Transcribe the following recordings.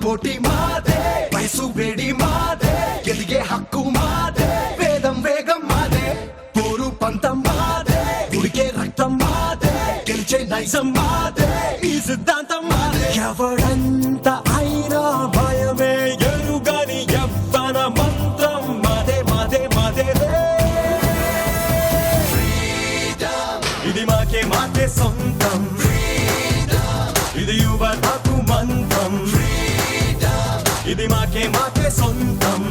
పోటీ మాదే, వయసు వేడి మాదే, ఎదిగే హక్కు మాదే, వేదం వేగం మాదే, పోరు పంతం మాదే, ఉడికే రక్తం మాదే, గెలిచే నైజం మాదే, ఈ సిద్ధాంతం మాదే. ఎవడంత అయినా భయమే ఎరుగని యవ్వన మంత్రం మాదే మాదే మాదే. ఇది మాకే మాకే సొంతం, ఇది యువతకు మంత్రం, ఇది మాకే మాకే సొంతం.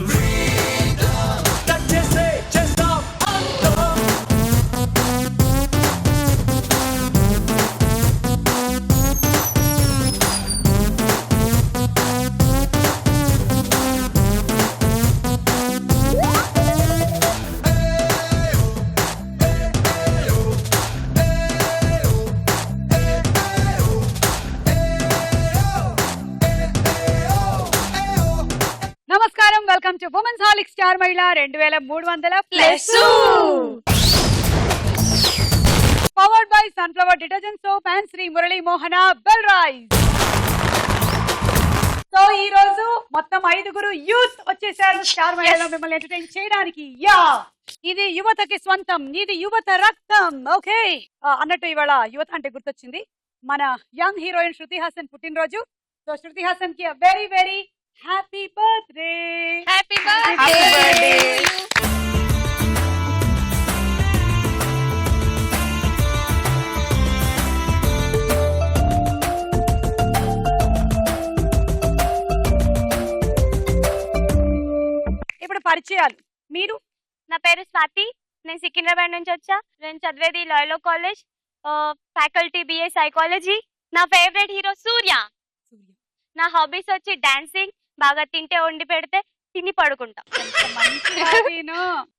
చేస్తే చేస్తాం అంతం. నమస్కారం, welcome to women's holic star Mahila 2300+. Powered by sunflower detergent soap and Shri Murali Mohana bell rice. So ఈ రోజు మొత్తం 5 యూత్ వచ్చేసారు స్టార్ మహిళలో మిమ్మల్ని ఎంటర్టైన్ చేయడానికి. యా, ఇది యువతకి స్వంతం, ఇది యువత రక్తం. ఓకే అన్నట్టు ఇవాళ యువత అంటే గుర్తొచ్చింది మన యంగ్ హీరోయిన్ శృతి హాసన్ పుట్టినరోజు. సో శృతి హాసన్ కి very very happy birthday. Happy birthday. ఇప్పుడు పరిచయాలు. మీరు? నా పేరు స్వాతి, నేను సికింద్రాబాద్ నుంచి వచ్చా. నేను చదివేది లాయలో కాలేజ్, ఫ్యాకల్టీ BA సైకాలజీ. నా ఫేవరెట్ హీరో సూర్య. నా హాబీస్ వచ్చి డాన్సింగ్, బాగా తింటే వండి పెడితే తిని పడుకుంటా.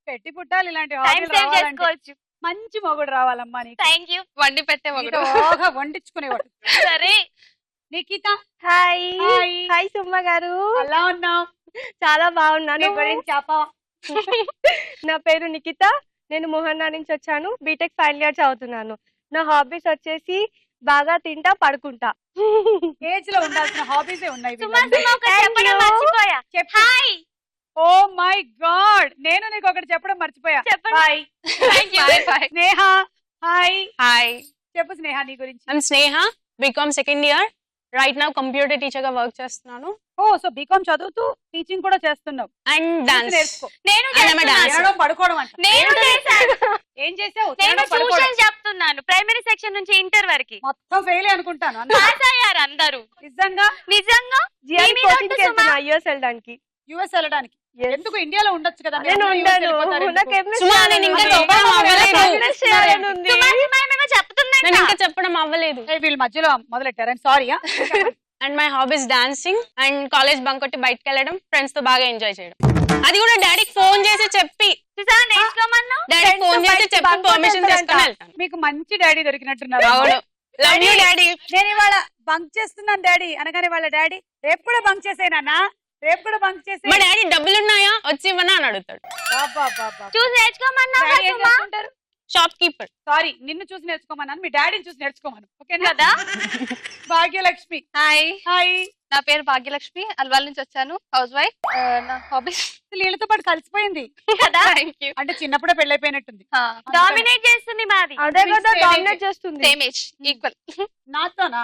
పెట్టి పుట్టాలి ఇలాంటి టైం సేవ్ చేసుకోవచ్చు. మంచి మొగుడు రావాలమ్మా నీకు. Thank you. వండి పెట్టే మొగుడు. బాగా వండించుకునేవాడు. సరే. నిఖిత. హాయ్. హాయ్. హాయ్ సుమ్మ గారు. ఎలా ఉన్నావు? చాలా బాగున్నాను. చెప్పా. నా పేరు నిఖిత, నేను మోహన్నా నుంచి వచ్చాను. బీటెక్ ఫైనల్ ఇయర్ చదువుతున్నాను. నా హాబీస్ వచ్చేసి బాగా తింటా పడుకుంటా. ఏజ్ లో ఉండాల్సిన హాబీస్ ఉన్నాయి. హాయ్. ఓ మై గాడ్, నేను నీకు ఒకటి చెప్పడం మర్చిపోయా. చెప్పండి. స్నేహ. హాయ్. హాయ్, చెప్పు స్నేహ నీ గురించి. I'm Sneha, BCom second year. Right now computer teacher గా వర్క్ చేస్తున్నాను. ఓ సో బీకామ్ చదువుతూ టీచింగ్ కూడా చేస్తున్నావు. అండ్ డాన్స్ నేర్చుకో. నేను తినడం, పడుకోవడం అంట. నేను చేశాను. ఏం చేసావు? నేను ట్యూషన్ చెప్తున్నాను, ప్రైమరీ సెక్షన్ నుంచి ఇంటర్ వరకు. మొత్తం ఫెయిల్ అనుకుంటాను. పాస్ అయ్యారు అందరూ. నిజంగా నిజంగా యుఎస్ వెళ్ళడానికి. ఎందుకు ఇండియాలో ఉండొచ్చు కదా? నేను ఉండను. సుమా, నేను ఇంకా చెప్పడం అవ్వలేదు. నేను ఇంకా చెప్పడం అవ్వలేదు. వీళ్ళ మధ్యలో మొదలెట్టారు. Sorry. And my hobbies dancing and college bunk కొట్టి బయటకు వెళ్ళడం, ఫ్రెండ్స్ తో బాగా ఎంజాయ్ చేయడం. అది కూడా డాడీకి ఫోన్ చేసి చెప్పి, డాడీకి ఫోన్ చేసి చెప్పి పర్మిషన్ తీసుకొని వెళ్తాను. మీకు మంచి డాడీ దొరికినట్టున్నారు. అవును. Love you daddy. నేను ఇవాళ బంక్ చేస్తున్నాను డాడీ అనగానే వాళ్ళ డాడీ రేపు కూడా బంక్ చేసేనా, రేపు కూడా బంక్ చేసే. మా డాడీ డబ్బులున్నాయా వచ్చి ఇవ్వనా అని అడుగుతాడు. చూసి నేర్చుకోమన్నా. Shop keeper. సారీ, నిన్ను చూసి నేర్చుకోమన్నాను, మీ డాడీని చూసి నేర్చుకోమను. ఓకేనా కదా? భాగ్యలక్ష్మి. హాయ్. హాయ్. నా పేరు భాగ్యలక్ష్మి, అల్వాల్ నుంచి వచ్చాను. House wife. నా హాబీస్ వీళ్ళతో పాటు కలిసిపోయింది కదా. అంటే చిన్నప్పుడే పెళ్ళైపోయినట్టుంది. డామినేట్ చేస్తుంది మాది. అదే కదా, డామినేట్ చేస్తుంది. Same age, equal. నాతోనా?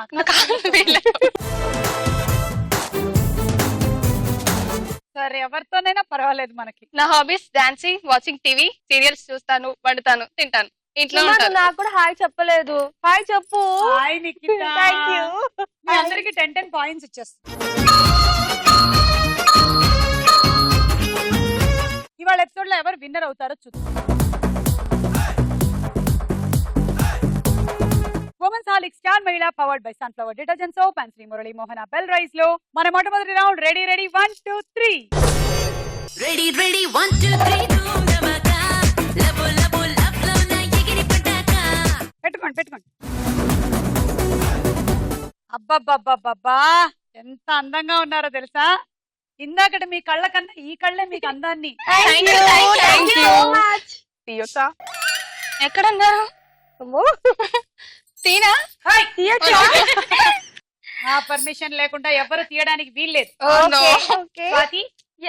సరే, ఎవరితోనైనా పర్వాలేదు మనకి. నా hobbies dancing, watching TV, serials చూస్తాను, వండుతాను, తింటాను, ఇంట్లో ఉంటాను. నాకు కూడా హాయ్ చెప్పలేదు. హాయ్ చెప్పు. హాయ్ నిఖిత. Thank you. మీ అందరికి 10 పాయింట్స్ ఇచ్చేస్తాను. ఇవాళ ఎపిసోడ్ లో ఎవరు విన్నర్ అవుతారో చూద్దాం. Women's holic star Mahila powered by sunflower detergent soap and Shri Murali Mohana bell rice లో మన మొట్టమొదటి రౌండ్. రెడీ 1 2 3. రెడీ 1 2 3 దూనమగా లబో లబో లబ్లో నా ఎగిరి పటాకా. పెట్టుకోండి. అబ్బబ్బబ్బబ్బా, ఎంత అందంగా ఉన్నారో తెలుసా? ఇందాకటి మీ కళ్ళ కన్నా ఈ కళ్ళే మీకు అందాన్ని. ఎక్కడన్నారు? తీరా. ఆ పర్మిషన్ లేకుండా ఎవరు తీయడానికి వీల్లేదు. Oh, no. స్వాతి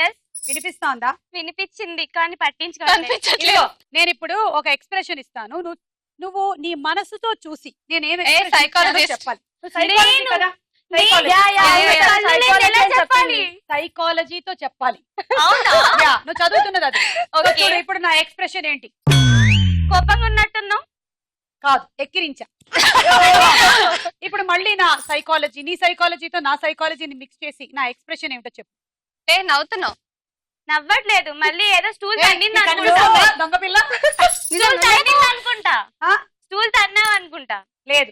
ఎస్ వినిపిస్తోందా? వినిపించింది కానీ పట్టించుకోవాలి. ఇదిగో నేను ఇప్పుడు ఒక ఎక్స్ప్రెషన్ ఇస్తాను, నువ్వు నీ మనసుతో చూసి నేను ఏం psychologist. చెప్పాలి. నేను- కదా సైకాలజీతో చెప్పాలి. అవునా? Yeah, నువ్వు చదువుతున్నది అది. Okay. చూడు, ఇప్పుడు నా ఎక్స్ప్రెషన్ ఏంటి? కోపంగా ఉన్నట్టున్నావు. కాదు, ఎక్కిరించా. ఇప్పుడు మళ్ళీ నా సైకాలజీ, నీ సైకాలజీతో నా సైకాలజీని మిక్స్ చేసి నా ఎక్స్ప్రెషన్ ఏమిటో చెప్పు. నవ్వుతున్నావు. నవ్వట్లేదు, మళ్ళీ ఏదో స్టూల్ ఏ, తన్నింది నీకు అనుకుంటా. అనిపిస్తుందా, దొంగ పిల్ల? స్టూల్ తన్నింది అనుకుంటా. ఆ? స్టూల్ తన్నావు అనుకుంటా. లేదు,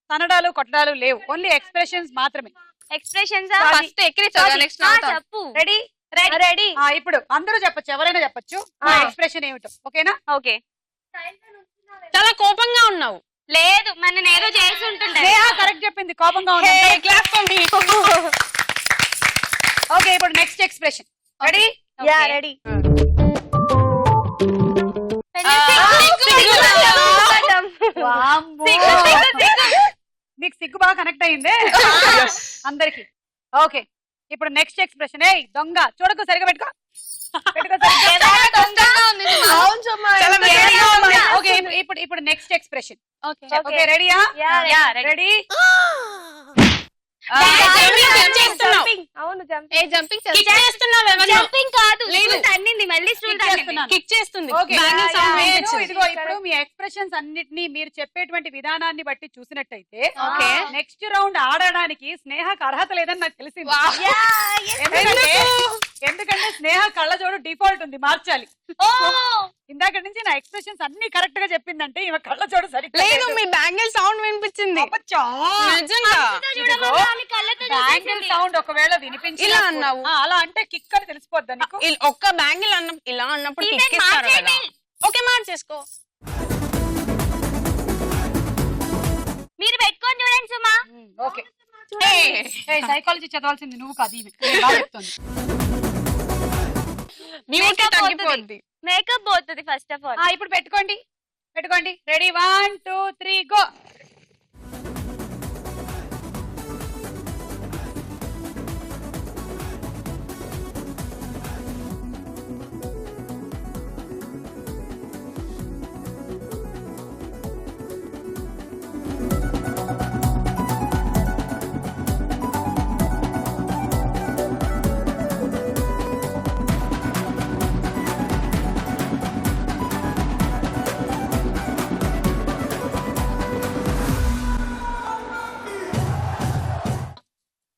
తనడాలు కొట్టడాలు లేవు, ఓన్లీ ఎక్స్ప్రెషన్స్ మాత్రమే. ఎక్స్ప్రెషన్స్ ఫస్ట్ ఎక్కిరించు నెక్స్ట్ నవ్వుతాను. చెప్పు. రెడీ? రెడీ. ఇప్పుడు అందరూ చెప్పొచ్చు, ఎవరైనా చెప్పొచ్చు నా ఎక్స్ప్రెషన్ ఏమిటో. ఓకేనా? ఓకే. చాలా కోపంగా ఉన్నావు. లేదు, మన నేను ఏదో చేసి ఉంటుండే. కరెక్ట్ చెప్పింది, కోపంగా ఉంది. Clap for me. ఓకే, ఇప్పుడు next expression. Ready? Yeah ready. మీకు సిగ్గు బాగా కనెక్ట్ అయిందే అందరికి. ఓకే, ఇప్పుడు నెక్స్ట్ ఎక్స్ప్రెషన్. ఏ దొంగ, చూడకు, సరిగా పెట్టుకో. ఓకే, ఇప్పుడు నెక్స్ట్ ఎక్స్ప్రెషన్. ఓకే, రెడీయా? రెడీ? అవును జంపింగ్ జంపింగ్ కాదు, లేదు. స్టూల్ తన్నింది, మళ్ళీ స్టూల్ తన్నింది. కిక్ చేస్తుంది. ఓకే, Bangle sound వినిపించింది. ఇదిగో ఇప్పుడు మీ ఎక్స్ప్రెషన్స్ అన్నిటినీ మీరు చెప్పేటువంటి విధానాన్ని బట్టి చూసినట్టయితే ఓకే. నెక్స్ట్ రౌండ్ ఆడడానికి స్నేహకు అర్హత లేదని నాకు తెలిసింది. ఎందుకంటే స్నేహ కళ్ళజోడు డిఫాల్ట్ ఉంది, మార్చాలి. ఓ ఇందాక నుంచి నా ఎక్స్ప్రెషన్స్ అన్ని కరెక్ట్ గా చెప్పిందంటే ఈమె కళ్ళజోడు సరిగ్గా లేదు, మీ బ్యాంగిల్ సౌండ్ వినిపించింది. అబ్బచ్చా! నిజంగా ఇదిగో, బ్యాంగిల్ సౌండ్ ఒకవేళ వినిపించి ఇలా అన్నావు. అలా అంటే కిక్ అని తెలిసిపోద్దా నీకు? ఒక్క బ్యాంగిల్ ఇలా అన్నప్పుడు ఇదే కిక్ ఇస్తారు కదా. మార్చేయండి. ఓకే, మార్చేసుకో. మీరు పెట్టుకొని చూడండి సుమా. ఓకే, సైకాలజీ చదవాల్సింది నువ్వు కాదు, ఈమె. నేను బాగా చెప్తుంది. బ్యూటీ తగ్గిపోద్ది. మేకప్ పోతుంది ఫస్ట్ ఆఫ్ ఆల్. ఇప్పుడు పెట్టుకోండి. రెడీ? 1 2 3 గో.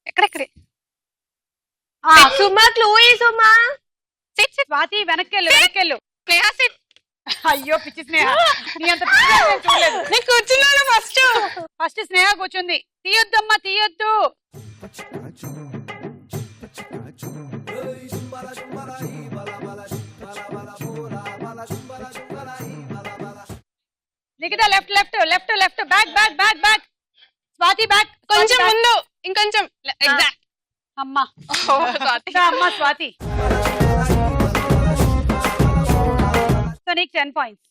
ఎక్కడెక్కడే సుమా క్లూయి సుమా. స్వాతి వెనక్కెళ్ళు. అయ్యో పిచ్చి స్నేహ, నీ అంత పిచ్చిగా నేను చూడలేదు. నేను కూర్చున్నాను ఫస్ట్ స్నేహ కూర్చుంది. తీయొద్దమ్మా, తీయొద్దు. Nikhita left back. Swathi back, కొంచెం ముందు, ఇంకొంచెం ఎగ్జాక్ట్. అమ్మా స్వాతి. అమ్మా స్వాతి. సో నీకు 10 పాయింట్స్.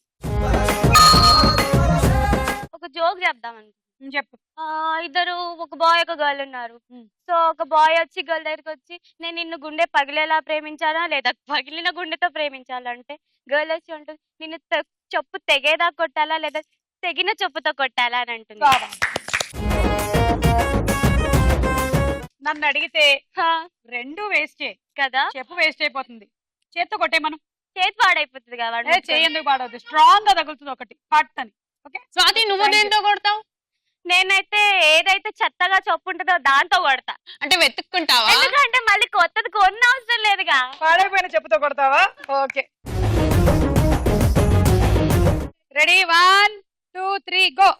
ఒక జోక్ చెప్దాం అనుకుంటున్నా. చెప్పు. ఇద్దరు ఒక బాయ్ ఒక గర్ల్ ఉన్నారు. సో ఒక బాయ్ వచ్చి గర్ల్ దగ్గరికి వచ్చి, నేను నిన్ను గుండె పగిలేలా ప్రేమించాలా లేదా పగిలిన గుండెతో ప్రేమించాలంటే గర్ల్ వచ్చి ఉంటుంది, నిన్ను చెప్పు తెగేదా కొట్టాలా లేదా తెగిన చెప్పుతో కొట్టాలా అని అంటుంది. నన్ను అడిగితే హా, రెండు వేస్టే కదా, చెప్పు వేస్ట్ అయిపోతుంది. చేత్తో కొట్టే మనం. చేతి పాడైపోతుంది కదా. చేయందుకు పాడవద్దు, స్ట్రాంగ్ గా తగులుతుంది ఒకటి పట్ అని. ఓకే స్వాతి, నువ్వు దేంతో కొడతావు? నేనైతే ఏదైతే చెత్తగా చెప్పు ఉంటుందో దాంతో కొడతా. అంటే వెతుక్కుంటావా? ఎందుకంటే మళ్ళీ కొత్తది కొన్న అవసరం లేదుగా. పాడైపోయిన చెప్పుతో కొడతావా? Okay, ready? 1 2 3 గో.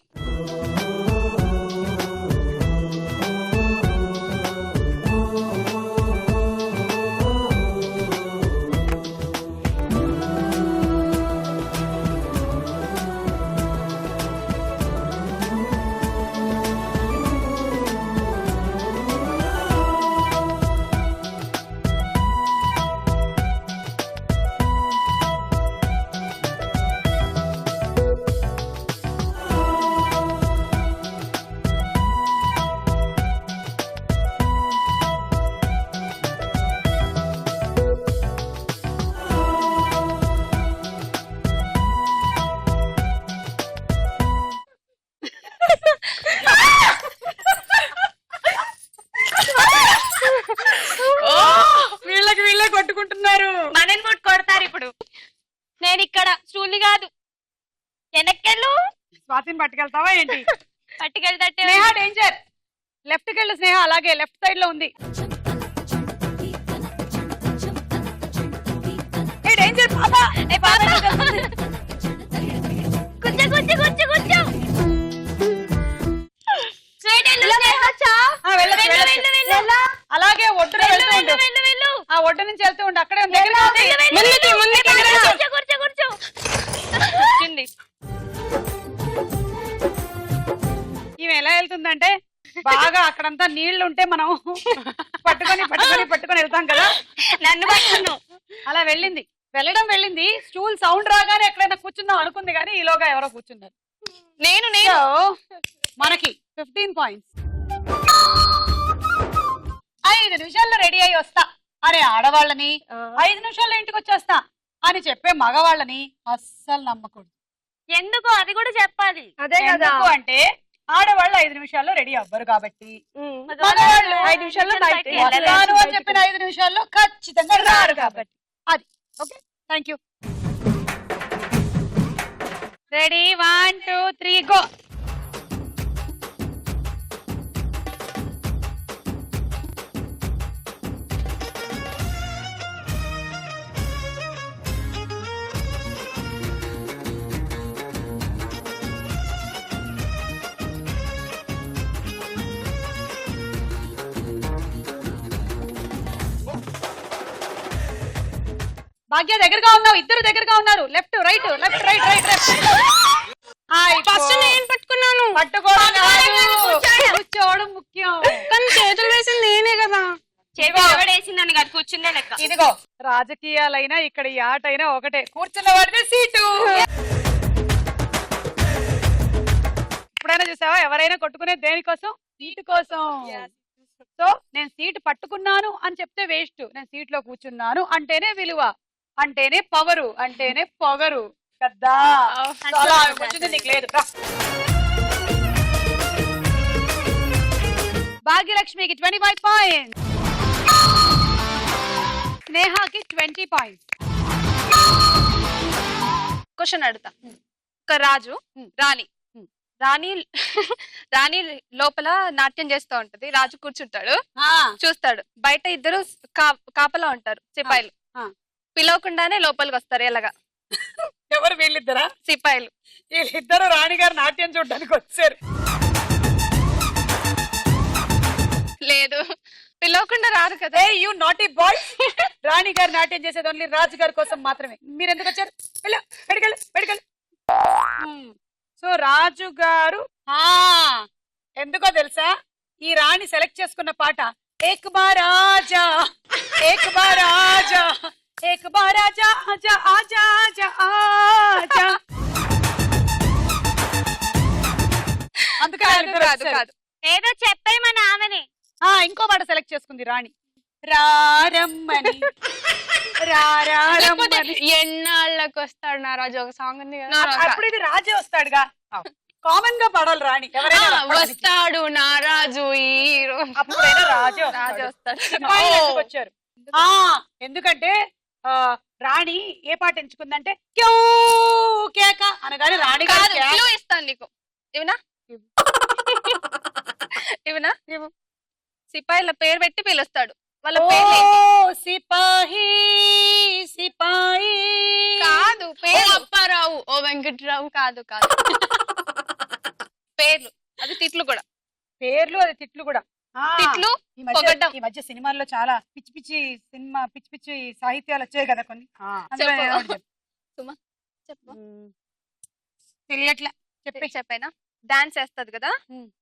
కాదు వెనక్కెళ్ళు స్వాతిని పట్టుకెళ్తావా ఏంటి? పట్టుకెళ్తట్టే స్నేహ డేంజర్. లెఫ్ట్ కి వెళ్ళు స్నేహ, అలాగే లెఫ్ట్ సైడ్ లో ఉంది. ఏ డేంజర్ పాపా. ఏ పాప కూర్చో కూర్చో కూర్చో కూర్చో స్ట్రైట్ వెళ్ళు స్నేహ. ఆ, వెళ్ళొచ్చు, వెళ్ళు, వెళ్ళొచ్చు. వెళ్ళు, వెళ్ళు. అలాగే ఒడ్డున వెళ్ళు, వెళ్తూ వెళ్ళు, ఉండు. వెళ్ళు, వెళ్ళు. ఆ ఒడ్డు నుంచి వెళ్తూ ఉండు. అక్కడే ఉంది, దగ్గరగా ఉంది. ముందుకి, ముందుకి, కూర్చో, కూర్చో, కూర్చో. వచ్చింది. ఈమె ఎలా వెళ్తుందంటే బాగా అక్కడంతా నీళ్లు ఉంటే మనం పట్టుకొని పట్టుకొని పట్టుకొని వెళ్తాం కదా, నన్ను పట్టుకున్నావు. అలా వెళ్ళింది. వెళ్ళింది. స్టూల్ సౌండ్ రాగానే ఎక్కడైనా కూర్చుందాం అనుకుంది కానీ ఈలోగా ఎవరో కూర్చున్నారు. నేను సో మనకి 15 పాయింట్స్. 5 నిమిషాల్లో రెడీ అయ్యి వస్తా అనే ఆడవాళ్ళని, 5 నిమిషాల్లో ఇంటికి వచ్చేస్తా అని చెప్పే మగవాళ్ళని అస్సలు నమ్మకూడదు. ఎందుకు అది కూడా చెప్పాలి. ఎందుకు అంటే ఆడవాళ్ళు 5 నిమిషాల్లో రెడీ అవ్వరు కాబట్టి, మగవాళ్ళు 5 నిమిషాల్లో బయటికి వస్తాను అని చెప్పిన 5 నిమిషాల్లో ఖచ్చితంగా రారు కాబట్టి. అది okay. Thank you. Ready 1 2 3 go. Bhagya దగ్గరగా ఉన్నావు, ఇద్దరు దగ్గరగా ఉన్నారు. Left right left right right left. First నేను పట్టుకున్నాను. పట్టుకోవడం కాదు, కూర్చోవడం ముఖ్యం. కానీ చేతులు వేసింది నేనే కదా. వేసిందని కాదు, కూర్చుందే లెక్క. ఇదిగో రాజకీయాలైనా ఇక్కడ ఈ ఆట అయినా ఒకటే, కూర్చున్న వాడితే సీటు. ఇప్పుడైనా చూసావా ఎవరైనా కొట్టుకునే దేనికోసం? సీటు కోసం. సో నేను సీటు పట్టుకున్నాను అని చెప్తే వేస్ట్. నేను సీట్ లో కూర్చున్నాను అంటేనే విలువ, అంటేనే పవరు, అంటేనే పొగరు కదా. సో అలా కూర్చుంది నీకు లేదు. భాగ్యలక్ష్మికి 25 పాయింట్స్, స్నేహాకి 20 పాయింట్స్. క్వశ్చన్ అడుగుతా. ఒక రాజు రాణి రాణి లోపల నాట్యం చేస్తూ ఉంటది. రాజు కూర్చుంటాడు, చూస్తాడు. బయట ఇద్దరు కాపలా ఉంటారు సిపాయిలు. పిలవకుండానే లోపలికి వస్తారు. ఎలాగా? ఎవరు వీళ్ళిద్దరా? సిపాయిలు. వీళ్ళిద్దరు రాణిగారు నాట్యం చూడడానికి వచ్చారు. లేదు, పిలవకుండా రారు కదా. You naughty boy. రాణి గారు నాట్యం చేసేది ఓన్లీ రాజు గారి కోసం మాత్రమే. మీరు ఎందుకు వచ్చారు? పెడికెళ్ళు. సో రాజు గారు ఎందుకో తెలుసా, ఈ రాణి సెలెక్ట్ చేసుకున్న పాట ఏక్ బార్ ఆజా ఏక్ బార్ ఆజా ఏక్ బార్ ఆజా ఆజా ఆజా ఆజా ఆజా. అందుకని కాదు. ఏదో చెప్పాయి మన ఆమెని. ఇంకో పాట సెలెక్ట్ చేసుకుంది రాణి. రారమ్మని రారమ్మని. ఎన్నాళ్ళకి వస్తాడు నా రాజు ఒక సాంగ్ ఉంది కదా. అప్పుడు ఇది రాజే వస్తాడుగా, కామన్ గా పడాలి రాణి. ఎవరైనా వస్తాడు నా రాజు ఈ రోజు. అప్పుడైనా రాజే వస్తాడు. సిపాయిలు ఎందుకు వచ్చారు? ఎందుకంటే రాణి ఏ పాట ఎంచుకుందంటే క్యూ కేక అనగానే రాణి కాదు. ఇస్తాను నీకు. ఇవనా సిపాయిల పేరు పెట్టి పిలుస్తాడు. వాళ్ళ పేరు సిపాహి సిపాయి కాదు. పేరు అప్పారావు, ఓ వెంకట్రావు. కాదు. పేర్లు. అది తిట్లు కూడా. పేర్లు అది తిట్లు కూడా. తిట్లు ఈ మధ్య సినిమాల్లో చాలా పిచ్చి పిచ్చి సాహిత్యాలు వచ్చాయి కదా కొన్ని. చెప్పు. తెలియట్లే చెప్పైనా. డాన్స్ వేస్తది కదా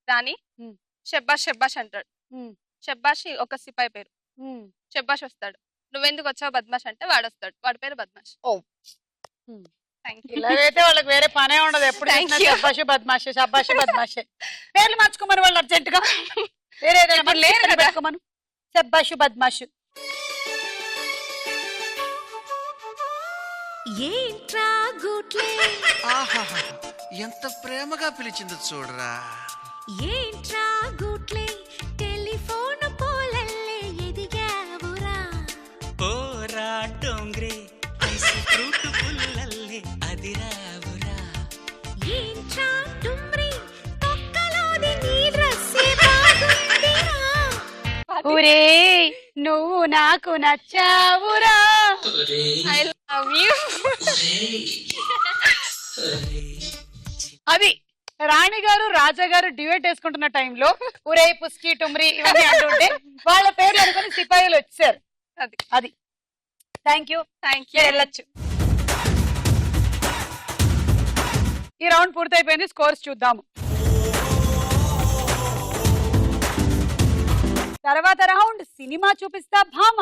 రాణి. షెబ్బాష్ అంటాడు. షెబ్బాష్ ఒక సిపాయి పేరు. షెబ్బాష్ వస్తాడు. నువ్వెందుకు వచ్చావు బద్మాష్ అంటే వాడు వస్తాడు. వాడి పేరు బద్మాష్. ఇలాగైతే వాళ్ళకి వేరే పనే ఉండదు. ఎప్పుడు షబ్బాషి బద్మాషే పేర్లు మార్చుకోమని వాళ్ళు అర్జెంట్ గా వేరే పెట్టుకోమను. షబ్బాషు బద్మాషు. ఏంట్రా గూట్లే ఆహాహా ఎంత ప్రేమగా పిలిచిందో చూడరా. ఏంట్రా గూట్లే టెలిఫోన్ పోలల్లే ఎదిగావురా. ఓరా డోంగ్రే ఐస్ ఫ్రూట్ పుల్లల్లే అదిరా ఊరే నువ్వు నాకు నచ్చావురా. I love you. అది రాణి గారు రాజా గారు డ్యూయట్ వేసుకుంటున్న టైంలో ఊరే పుస్కి టుమ్రి ఇవన్నీ అంటుంటే వాళ్ళ పేర్లు అనుకుని సిపాయిలు వచ్చారు. అది అది థ్యాంక్ యూ. Thank you. వెళ్ళొచ్చు. ఈ రౌండ్ పూర్తయిపోయింది. స్కోర్స్ చూద్దాము. తర్వాత రౌండ్ సినిమా చూపిస్తా భామ.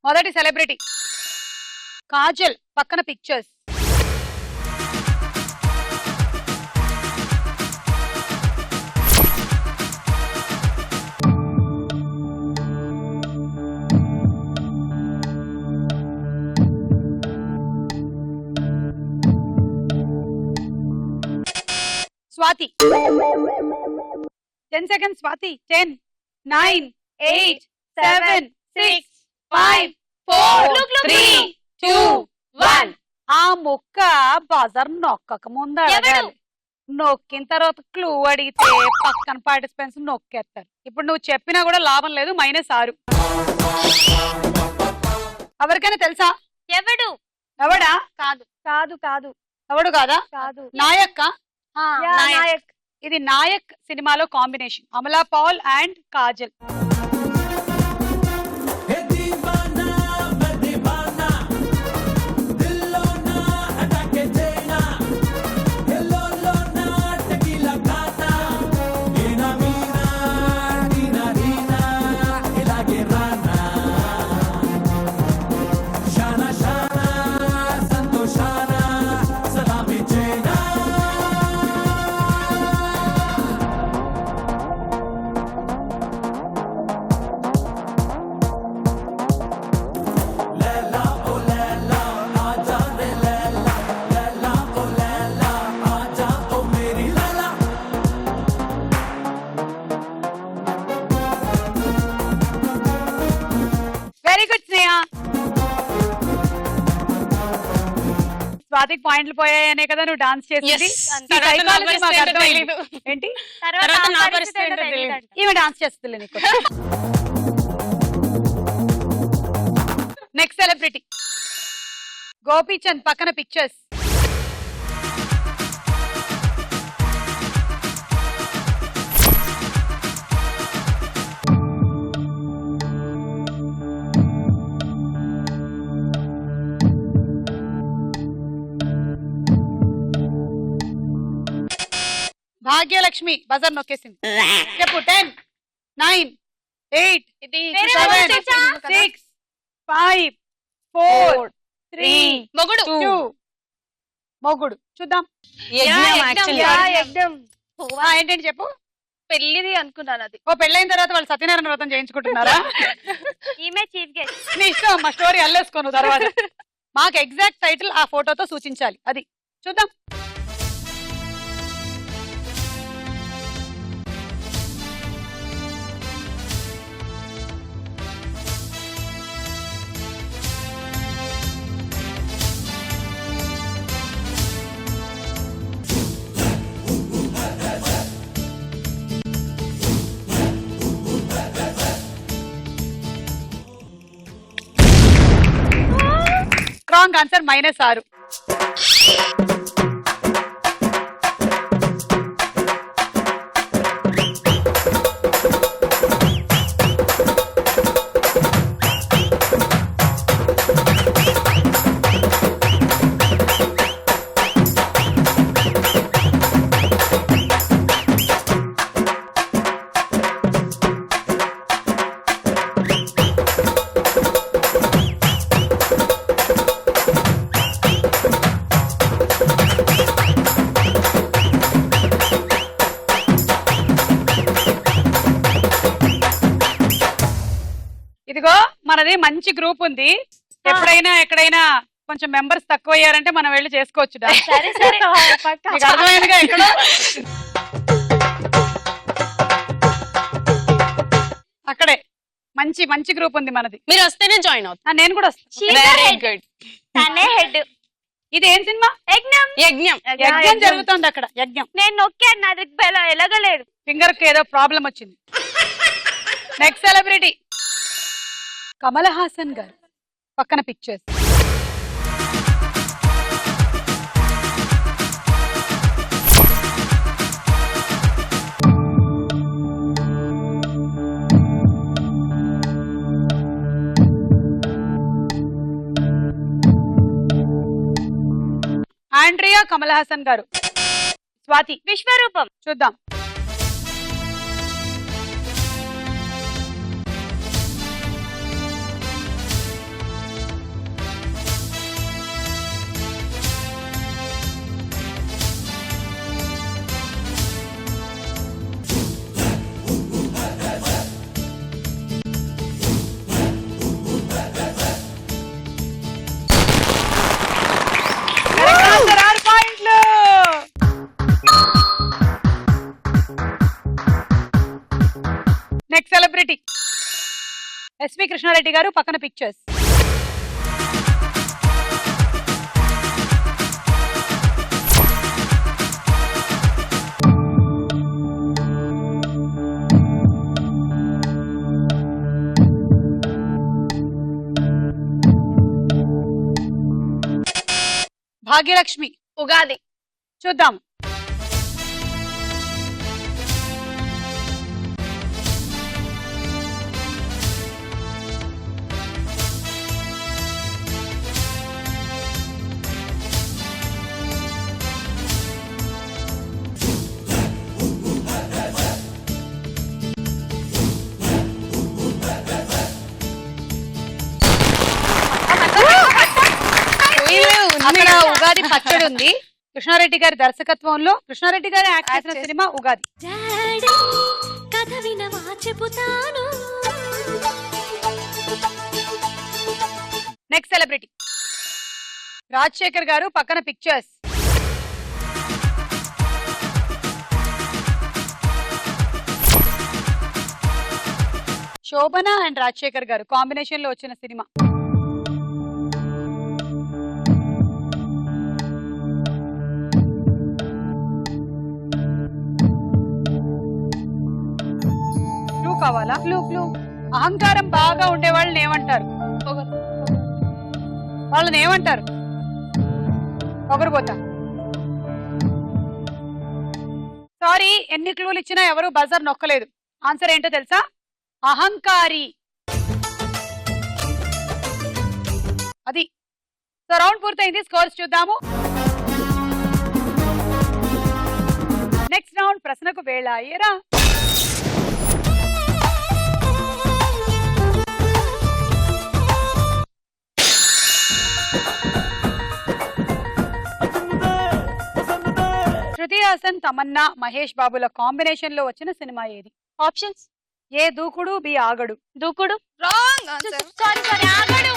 మొదటి సెలబ్రిటీ కాజల్, పక్కన పిక్చర్స్. స్వాతి 10 seconds. స్వాతి 10 9 8 7 6 5 4 3 2 1. ఆ ముక్క బజర్ నొక్కక ముందు అడగాలి. నొక్కిన తర్వాత క్లూ అడిగితే పక్కన పార్టిసిపెంట్స్ నొక్కేస్తారు. ఇప్పుడు నువ్వు చెప్పినా కూడా లాభం లేదు. -6. ఎవరికైనా తెలుసా? ఎవడు? ఎవడా? కాదు కాదు కాదు ఎవడు కాదా? కాదు. నాయక్క. నాయక్. ఇది నాయక్ సినిమాలో combination. Amala Paul and Kajal. Very good Sneha. స్వాతికి పాయింట్లు పోయాయనే కదా నువ్వు డాన్స్ చేసింది. Yes. ఈ తర్వాత నా psychology పరిస్థితి మాకు ఏంటో అర్థమైంది. తెలీదు. ఏంటి? తర్వాత తర్వాత నా నా పరిస్థితి పరిస్థితి ఏంటో ఏంటో తెలీదంట. ఈమె డాన్స్ చేస్తుంది నీకు. నెక్స్ట్ సెలబ్రిటీ గోపీచంద్, పక్కన పిక్చర్స్. భాగ్యలక్ష్మి బజర్ నొక్కేసింది. చెప్పు. 10 9 8 ఇది 7 6 5 4 3 మొగుడు 2. మొగుడు చూద్దాం. యజ్ఞం actually. ఏంటంటే చెప్పు. పెళ్లిది అనుకున్నాను. అది ఓ పెళ్ళైన తర్వాత వాళ్ళు సత్యనారాయణ వ్రతం చేయించుకుంటున్నారా? ఈమె చీఫ్ గెస్ట్. నీ ఇష్టం. మా స్టోరీ అల్లేసుకోను తర్వాత. మాకు ఎగ్జాక్ట్ టైటిల్ ఆ ఫోటోతో సూచించాలి. అది చూద్దాం. Wrong answer. -6. ఇదిగో మనది మంచి గ్రూప్ ఉంది. ఎప్పుడైనా ఎక్కడైనా కొంచెం మెంబర్స్ తక్కువ అయ్యారంటే మనం వెళ్ళి చేసుకోవచ్చు. సరే సరే మీకు అర్థమైందిగా ఎక్కడ అక్కడే మంచి మంచి గ్రూప్ ఉంది మనది. మీరు వస్తేనే జాయిన్ అవుతారు. నేను కూడా వస్తాను. Very good. తనే హెడ్. ఇది ఏం సినిమా? యజ్ఞం. యజ్ఞం. యజ్ఞం జరుగుతుంది అక్కడ. యజ్ఞం. నేను నొక్కాను, నా దగ్గర ఎలాగలేదు. ఫింగర్ కి ఏదో ప్రాబ్లం వచ్చింది. నెక్స్ట్ సెలబ్రిటీ కమల్ హాసన్ గారు. పక్కన పిక్చర్స్. ఆండ్రియా కమల్ హాసన్ గారు. స్వాతి. విశ్వరూపం. చూద్దాం. నెక్స్ట్ సెలబ్రిటీ ఎస్వి కృష్ణారెడ్డి గారు. పక్కన పిక్చర్స్. భాగ్యలక్ష్మి. ఉగాది. చూద్దాం. అక్కడ ఉగాది పచ్చడి ఉంది. కృష్ణారెడ్డి గారి దర్శకత్వంలో కృష్ణారెడ్డి గారు యాక్ట్ చేసిన సినిమా ఉగాది. డాడీ కథ వినవా చెబుతాను. నెక్స్ట్ సెలబ్రిటీ రాజశేఖర్ గారు. పక్కన పిక్చర్స్. శోభన అండ్ రాజశేఖర్ గారు కాంబినేషన్ లో వచ్చిన సినిమా. క్లూ కావాలా? క్లూ. అహంకారం బాగా ఉండే వాళ్ళని ఏమంటారు? వాళ్ళని ఏమంటారు? పొగరుబోతా. సారీ, ఎన్ని క్లూలు ఇచ్చినా ఎవరు బజర్ నొక్కలేదు. ఆన్సర్ ఏంటో తెలుసా? అహంకారి. అది. సో రౌండ్ పూర్తయింది. స్కోర్స్ చూద్దాము. నెక్స్ట్ రౌండ్ ప్రశ్నకు వేళ. అయ్యరా శృతి హాసన్, తమన్నా, మహేష్ బాబుల కాంబినేషన్ లో వచ్చిన సినిమా ఏది? ఆప్షన్స్. ఏ దూకుడు, బి ఆగడు. దూకుడు. Wrong answer. సారీ ఆగడు.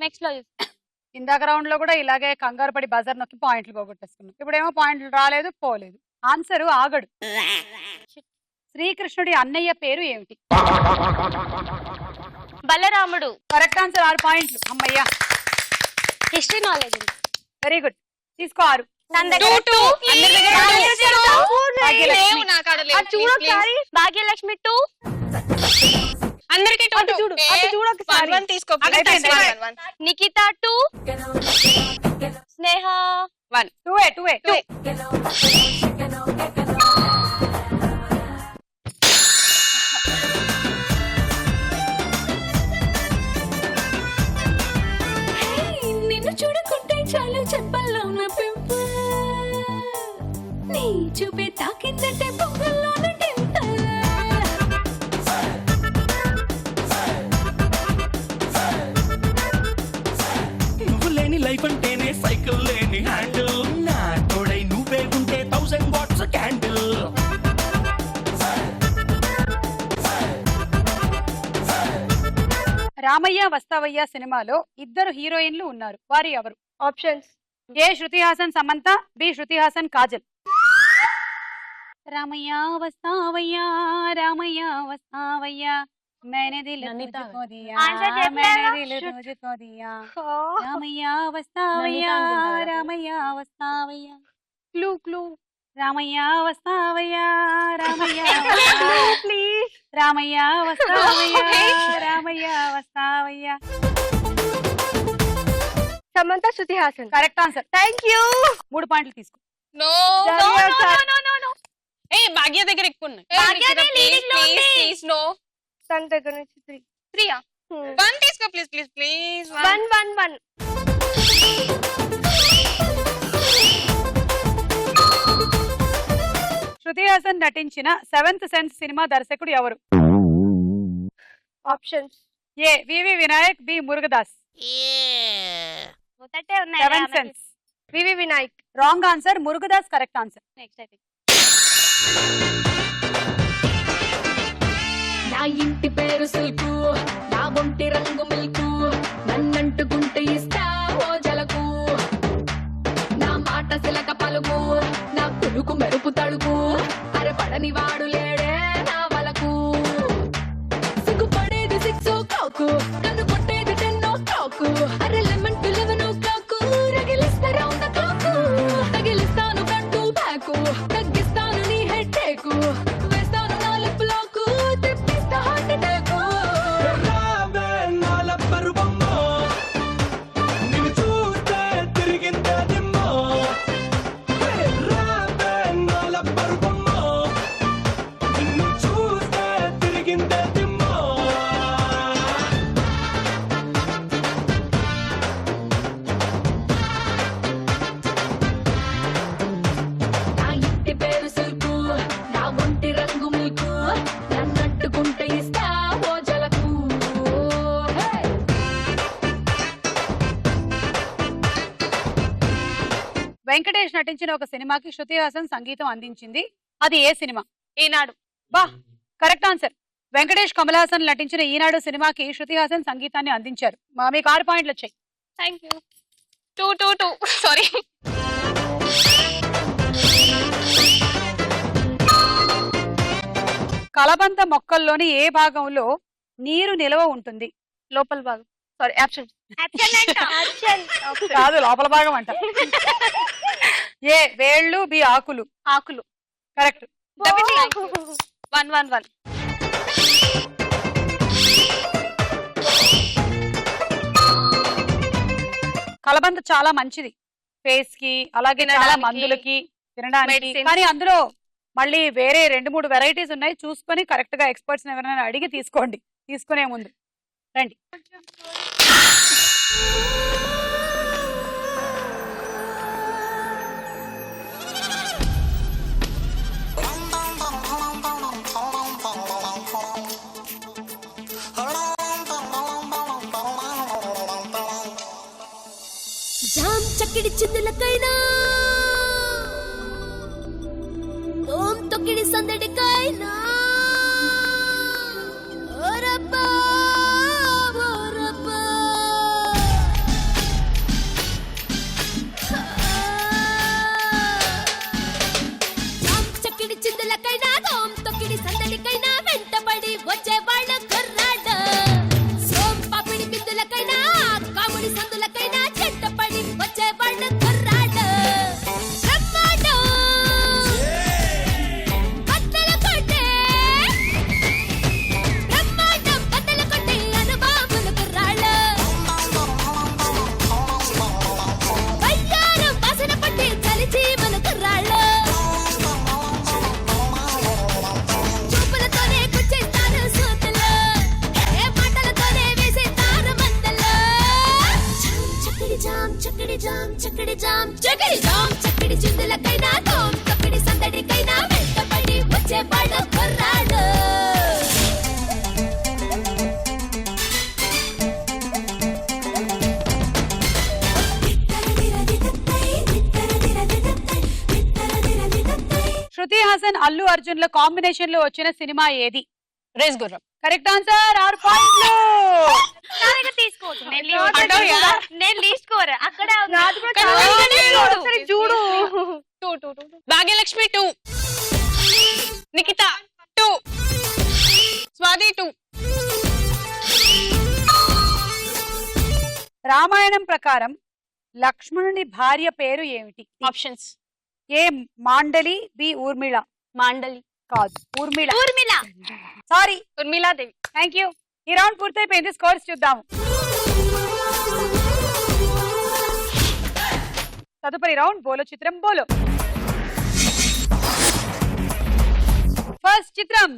నెక్స్ట్ లో ఇందాక రౌండ్ లో కూడా ఇలాగే కంగారు పడి బజార్ నొక్కి పాయింట్లు పోగొట్టేసుకున్నాం. ఇప్పుడేమో పాయింట్లు రాలేదు, పోలేదు. ఆన్సర్ ఆగడు. శ్రీకృష్ణుడి అన్నయ్య పేరు ఏమిటి? బలరాముడు. Correct answer. 6 పాయింట్లు. అమ్మయ్యా, హిస్టరీ నాలెడ్జ్. Very good. తీసుకో 6. భాగ్యలక్ష్మి 2. అందరికి చూడు. నిఖిత 2. స్నేహ 1. 2. నిన్ను చూడుకుంటే చాలు చెప్పల్లో ఉన్న పింపుల్. నీ చూపే తాకిందంటే పొంగల్లోన డింపుల్. నువ్వు లేని లైఫ్ అంటేనే సైకిల్ లేని హ్యాండిల్. నా తోడై నువ్వే ఉంటే 1000 వాట్స్ క్యాండిల్. రామయ్య వస్తావయ్య సినిమాలో ఇద్దరు హీరోయిన్లు ఉన్నారు, వారు ఎవరు? Options A Shruti Haasan Samantha, B Shruti Haasan Kajal. రామయ్య వస్తావయ్య రామయ్య వస్తావయ్య मैंने दिल नैनीताल। तुझको दिया आंसर देख मैंने लेना। दिल तुझको दिया क्लू రామయ్య వస్తావయ్య నైనితాల్ రామయ్య వస్తావయ్య క్లూ రామయ్య వస్తావయ్య రామయ్య ప్లీజ్ రామయ్య వస్తావయ్య రామయ్య వస్తావయ్య. Samantha Shruti Haasan correct answer. Thank you 3 పాయింట్లు తీసుకో. No no no no no ఏ భాగ్య దగ్గర ఎక్కువ ఉన్నాయి. భాగ్యనే leading లో ఉంది. ప్లీజ్ నో తన దగ్గర నుంచి 3 3 1 తీసుకో please please please 1 1 1 Shruti Haasan నటించిన 7th సెన్స్ సినిమా దర్శకుడు ఎవరు? Options A VV Vinayak, B Murugadoss. మొదటే ఉన్నాయి 7th sense. VV Vinayak wrong answer, Murugadoss correct answer. Next I think నా ఇంటి పేరు సిల్కు, నా ఒంటి రంగు మిల్కు, నన్నంటుకుంటే ఇస్తా ఓ జలకు, నా మాట సిలక పలుకు, నా పులుకు మెరుపు తడుకు, అరపడని వాడు లేడే నా వలకు, సిగ్గుపడేది 6 o'clock, కన్ను కొట్టేది 10 o'clock, అరే లెమన్ టు 11 o'clock, రగిలిస్తా round the clock, తగిలిస్తాను ఫ్రంట్ టు బ్యాక్, తగ్గిస్తాను నీ హెడ్ టేక్, వేస్తాను నా లిప్ లాక్, తెప్పిస్తా హార్ట్ అటాక్. రావే నాల పరువమ్మో, నిన్ను చూస్తే తిరిగిందే దిమ్మో. రావే నాల పరువమ్మో, నిన్ను చూస్తే తిరిగిందే దిమ్మో. నా ఇంటి పేరు సిల్కు, నా ఒంటి రంగు మిల్కు, నన్నట్టుకుంటే ఇస్తా ఓ జలకు. హే! వెంకటేష్ నటించిన ఒక సినిమాకి శృతి హాసన్ సంగీతం అందించింది, అది ఏ సినిమా? ఈనాడు బా కరెక్ట్ ఆన్సర్. వెంకటేష్ కమల్ హాసన్ నటించిన ఈనాడు సినిమాకి శృతి హాసన్ సంగీతాన్ని అందించారు. మీకు 6 పాయింట్లు వచ్చాయి. థ్యాంక్ యూ 2 2 2 సారీ కలబంద మొక్కల్లోని ఏ భాగంలో నీరు నిల్వ ఉంటుంది? లోపల భాగం సారీ ఆప్షన్స్ కాదు, లోపల భాగం అంట. ఏ వేళ్ళు, బి ఆకులు. ఆకులు కరెక్ట్. 1 1 1 కలబంద చాలా మంచిది ఫేస్ కి, అలాగే చాలా తినడానికి, మందులకి, తినడానికి. medicines. కానీ అందులో మళ్ళీ వేరే 2-3 వెరైటీస్ ఉన్నాయి, చూసుకొని కరెక్ట్ గా ఎక్స్పర్ట్స్ ఎవరైనా అడిగి తీసుకోండి తీసుకునే ముందు. రండి. జామ్ చక్కిడి చిందులకైనా ఓం తొక్కిడి సందడికైనా ఓరబ్బా ఓరబ్బా జామ్ చక్కిడి చిందులకైనా ఓం తొక్కిడి సందడికైనా వెంటబడి వచ్చే వాళ్ళ కుర్రాడ సోం పాపిడి బిందులకైనా కాముడి సందులకైనా చెట్టపడి వచ్చే వాళ్ళ కుర్రాడ బ్రహ్మాండం బద్దలు కొట్టే బ్రహ్మాండం బద్దలు కొట్టే అనుభవముల కుర్రాళ్ళ వయ్యారం వాసన పట్టే చలి జీవన కుర్రాళ్ళ చూపులతోనే కుచ్చేస్తారు సూతులు ఏ మాటలతోనే వేసేస్తారు మందలు చక్కడి జామ్ చక్కడి జామ్ చక్కడి జామ్ చక్కడి జామ్ చక్కడి చిందులకైనా తోం తక్కడి సందడికైనా వెంటబడి వచ్చే పాడ కుర్రాడు శృతి హాసన్ అల్లు అర్జున్ లో కాంబినేషన్ లో వచ్చిన సినిమా ఏది? రేస్ గుర్రం. కరెక్ట్ ఆన్సర్ 6 పాయింట్లు. నా దగ్గర తీసుకోవద్దు. అంటావుయా? నేను లీస్ట్ స్కోర్ అక్కడే ఉంది. ఒకసారి చూడు. భాగ్యలక్ష్మి 2, నిఖిత 2, స్వాతి 2. రామాయణం ప్రకారం లక్ష్మణుని భార్య పేరు ఏమిటి? Options: A Mandali, B Urmila. Mandali కాదు, Urmila. Urmila. Sorry, Urmiladevi. Thank you. ఈ రౌండ్ పూర్తయిపోయింది. స్కోర్స్ చూద్దాము. తదుపరి రౌండ్ బోలో చిత్రం బోలో. ఫస్ట్ చిత్రం.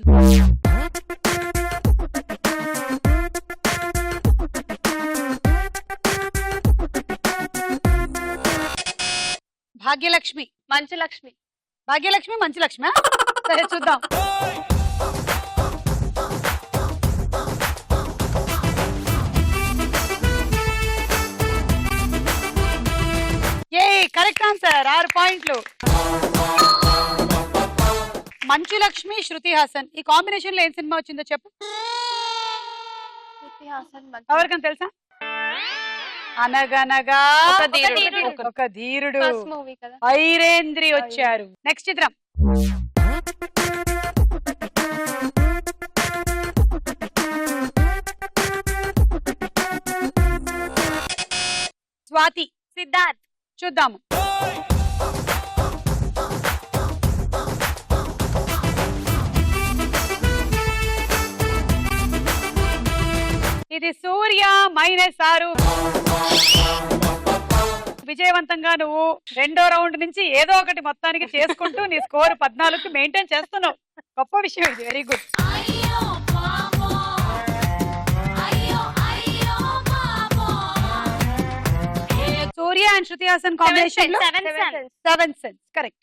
భాగ్యలక్ష్మి. మంచు లక్ష్మి. భాగ్యలక్ష్మి, మంచి లక్ష్మి. సరే చూద్దాం. ఏ కరెక్ట్ ఆన్సర్, 6 పాయింట్లు. మంచు లక్ష్మి, శృతి హాసన్. ఈ కాంబినేషన్ లో ఏం సినిమా వచ్చిందో చెప్పు. శృతి హాసన్, మంచు. ఎవరికైనా తెలుసా? అనగనగా ఒక ధీరుడు. ఒక ధీరుడు. ఫస్ట్ మూవీ కదా. ఐరేంద్రి వచ్చారు. నెక్స్ట్ చిత్రం. స్వాతి. సిద్ధార్థ్. చూద్దాము. ఇది సూర్య -6. విజయవంతంగా నువ్వు రెండో రౌండ్ నుంచి ఏదో ఒకటి మొత్తానికి చేసుకుంటూ నీ స్కోర్ 14కి మెయింటైన్ చేస్తున్నావు. గొప్ప విషయం ఇది. Very good. అయ్యో పాపో అయ్యో అయ్యో పాపో సూర్య అండ్ శృతి హాసన్ కాంబినేషన్ లో Seven Sons. 7 sense. Correct.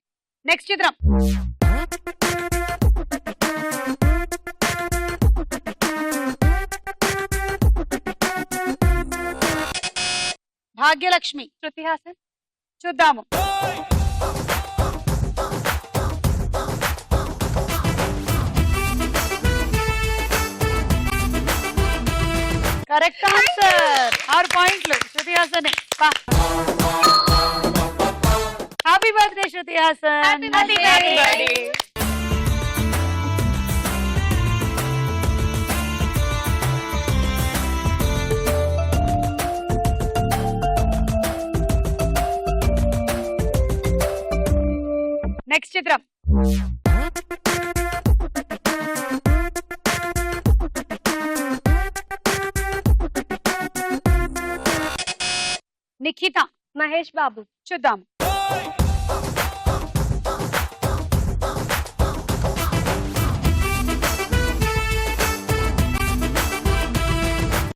Next చిత్రం. భాగ్యలక్ష్మి. శృతి హాసన్. చూద్దాము. కరెక్ట్ ఆన్సర్, 6 పాయింట్లు. Shruti Haasan. Happy birthday Shruti Haasan. Happy birthday. Next చిత్రం. నిఖిత. మహేష్ బాబు. చూద్దాం.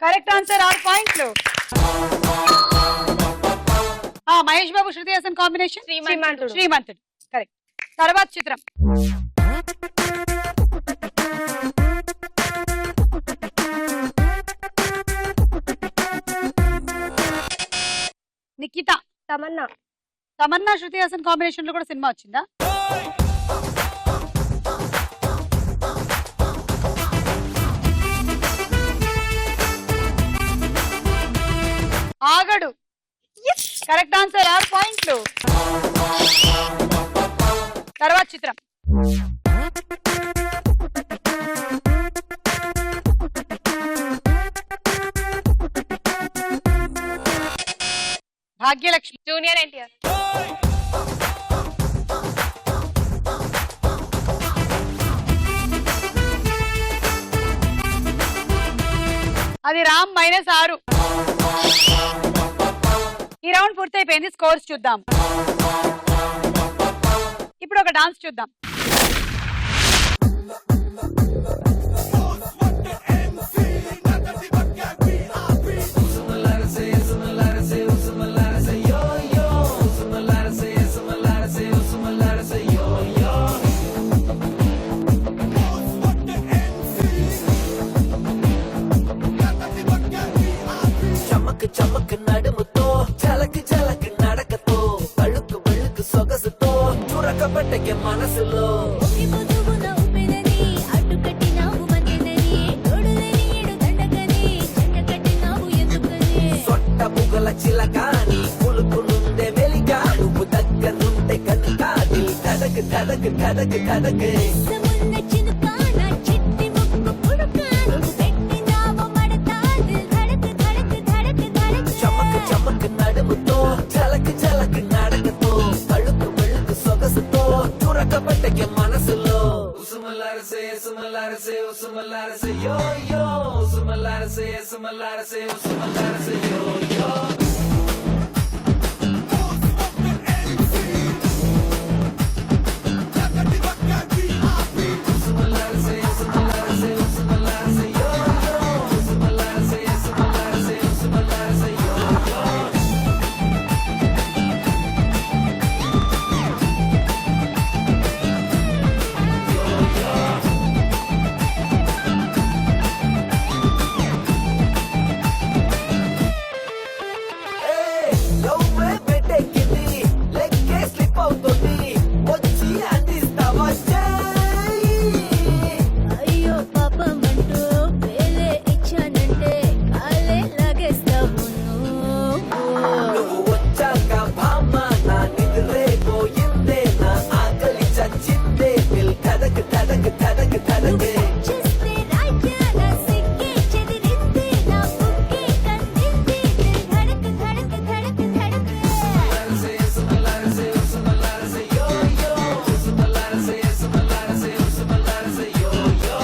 కరెక్ట్ ఆన్సర్, 6 పాయింట్లు. మహేష్ బాబు శృతి హాసన్ కాంబినేషన్ శ్రీమంతుడు. శ్రీమంతుడు. కరెక్ట్. తర్వాత చిత్రం. నిఖిత. తమన్నా. తమన్నా శృతి హాసన్ కాంబినేషన్ లో కూడా సినిమా వచ్చిందా? ఆగడు. కరెక్ట్ ఆన్సర్, 6 పాయింట్లు. తర్వాత చిత్రం. భాగ్యలక్ష్మి. జూనియర్ ఎన్టీఆర్. అది రామ్ -6. ఈ రౌండ్ పూర్తయిపోయింది. స్కోర్స్ చూద్దాం. ఇప్పుడు ఒక డాన్స్ చూద్దాం. చమక్ చమక్ నడుముతో చలక్ చలక్ నడకతో అழுకు వెళుకు సొగసుతో చురకబట్టకే మనసులో ఒకి పొదుగున ఉపెనని అడ్డుకట్టినావు మన్నెనని మువ్వల చిలక నీ పులుకునుందే వెలిగా నువ్వు దగ్గరుంటే కనుక దిల్ ధడక్ ధడక్ ధడక్ ధడక్ సమున్న చినుక నా చిట్టి ముక్కు పుడక నువ్వు పెట్టినావు మడత దిల్ ధడక్ ధడక్ ధడక్ ధడక్ చమక్ చమక్ నడుముతో చలక్ చలక్ నడకతో తళుకు వెళుకు సొగసుతో చురకబట్టకే మనసులో ఉసుమలారసే సుమలారసే ఉసుమలారసే యో యో ఉసుమలారసే సుమలారసే ఉసుమలారసే యో యో ఉసుమలారసే సుమలారసే ఉసుమలారసే యో యో ఉసుమలారసే సుమలారసే ఉసుమలారసే యో యో లవ్వే పెట్టెక్కింది లెక్కే స్లిప్ అవుతుంది వచ్చి అందిస్తావా చెయ్యి అయ్యో పాపమంటూ వేలే ఇచ్చానంటే కాలే లాగేస్తావు నువ్వు వచ్చాక భామ నా నిద్రే పోయిందే నా ఆకలి చచ్చిందే దిల్ ధడక్ ధడక్ ధడక్ ధడక్ చేస్తే రాజ్యా నా సిక్కే చెదిరింది నా బుక్కే కందింది దిల్ ధడక్ ధడక్ ధడక్ ధడక్ సుమలారసే సుమలారసే సుమలారసే యో యో సుమలారసే సుమలారసే సుమలారసే యో యో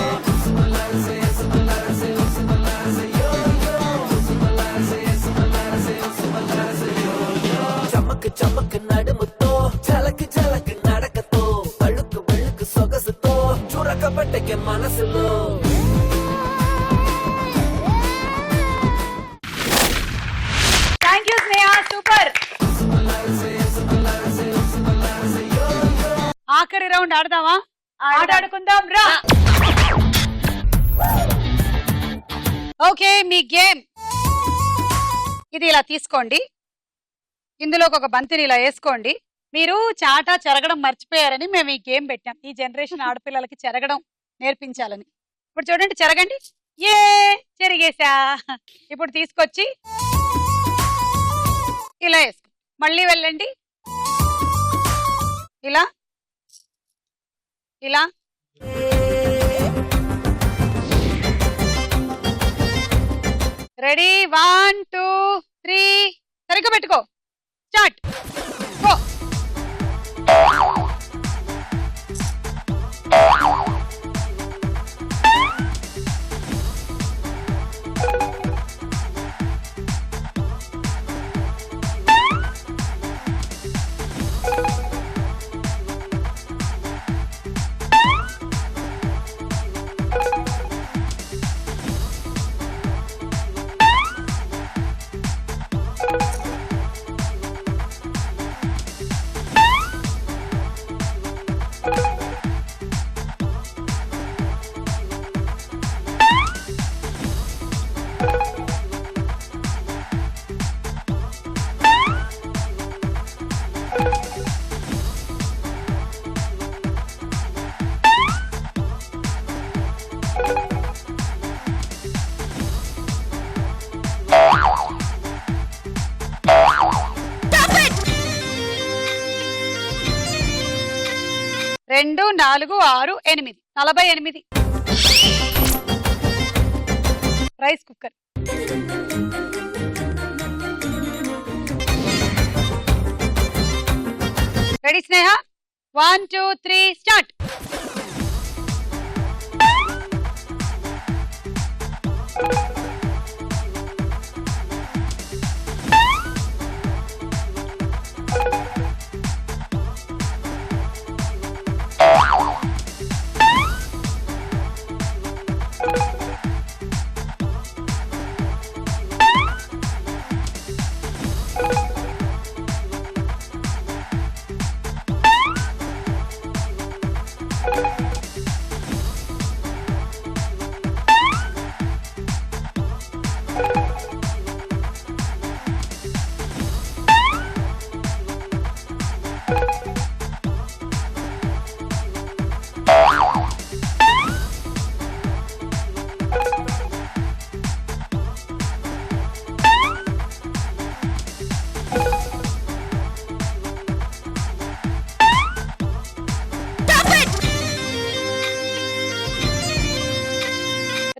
సుమలారసే సుమలారసే సుమలారసే యో యో సుమలారసే సుమలారసే సుమలారసే యో యో చమక్ చమక్ నడుముతో చలక్ చలక్ నడకతో తళుకు వెళుకు సొగసుతో చురకబట్టకే మనసులో థ్యాంక్ యూ స్నేహ సూపర్. ఆఖరి రౌండ్ ఆడదామా? ఆడుకుందాం రా. ఓకే, మీ గేమ్ ఇది ఇలా తీసుకోండి. ఇందులోకి ఒక బంతిని ఇలా వేసుకోండి. మీరు చాటా చెరగడం మర్చిపోయారని మేము ఈ గేమ్ పెట్టాం. ఈ జనరేషన్ ఆడపిల్లలకి చెరగడం నేర్పించాలని. ఇప్పుడు చూడండి, చెరగండి. ఏ చెరిగేసా. ఇప్పుడు తీసుకొచ్చి ఇలా వేసుకో. మళ్ళీ వెళ్ళండి. ఇలా ఇలా రెడీ 1 2 3 సరిగ్గా పెట్టుకో. స్టార్ట్. గో. రెండు 4 6 8 48 రైస్ కుక్కర్. రెడీ స్నేహ? 1 2 3 స్టార్ట్.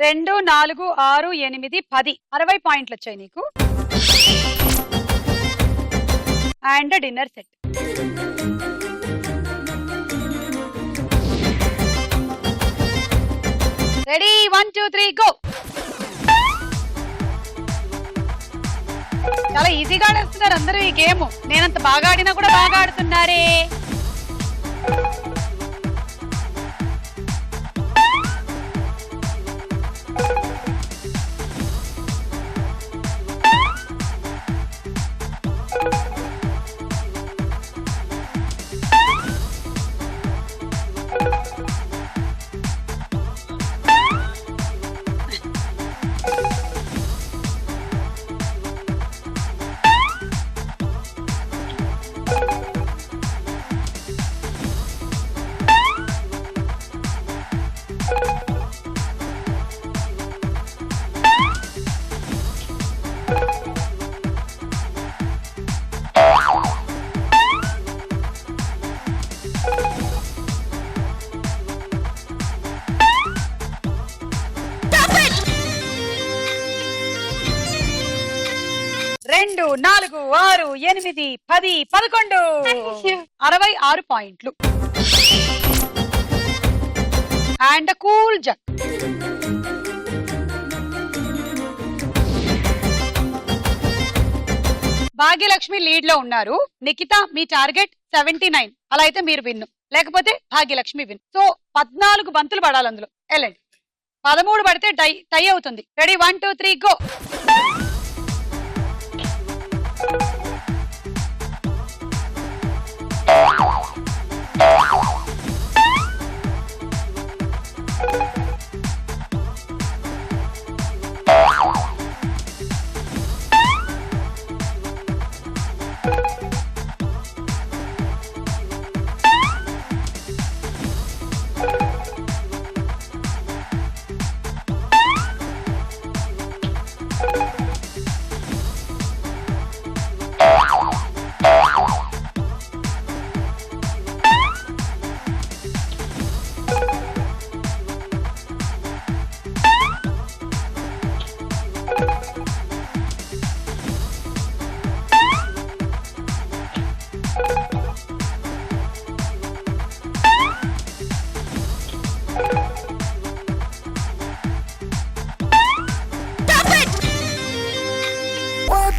2, 4, 6, 8, 10 60 పాయింట్లు వచ్చాయి నీకు. And dinner set. Ready 1, 2, 3 go. చాలా ఈజీగా ఆడుతున్నారు అందరూ ఈ గేమ్. నేనంత బాగా ఆడినా కూడా బాగా ఆడుతున్నారే. రెండు 4, 6, 8, 10, 11 66 పాయింట్లు. And cool jug. Bhagyalakshmi lead లో ఉన్నారు. నిఖిత మీ టార్గెట్ 79. అలా అయితే మీరు విన్ను, లేకపోతే భాగ్యలక్ష్మి విన్. సో 14 బంతులు పడాలి అందులో. వెళ్ళండి. 13 పడితే టై అవుతుంది. Ready 1, 2, 3 go.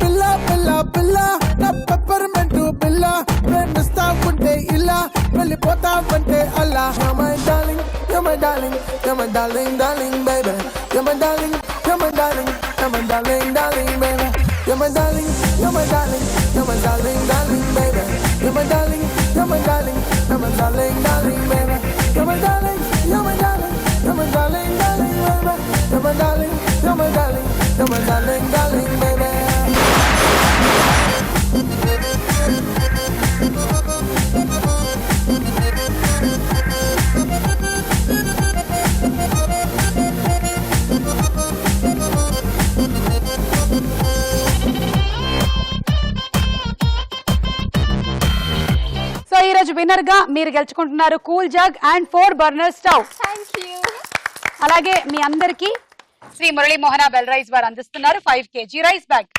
పిల్ల పిల్ల పిల్ల నా పెప్పర్మెంట్ పిల్ల ప్రేమిస్తా ఉంటే ఇలా వెళ్ళిపోతా ఉంటే అలా my darling my darling my darling darling baby my darling my darling my darling darling baby my darling my darling my darling darling baby my darling my darling my darling darling baby my darling my darling my darling darling baby my darling my darling my darling darling baby. So ఈ రోజు winner గా మీరు గెలుచుకుంటున్నారు cool jug and 4 burner stove. అలాగే మీ అందరికి Shri Murali Mohana bell rice వారు అందిస్తున్నారు 5 kg రైస్ బ్యాగ్.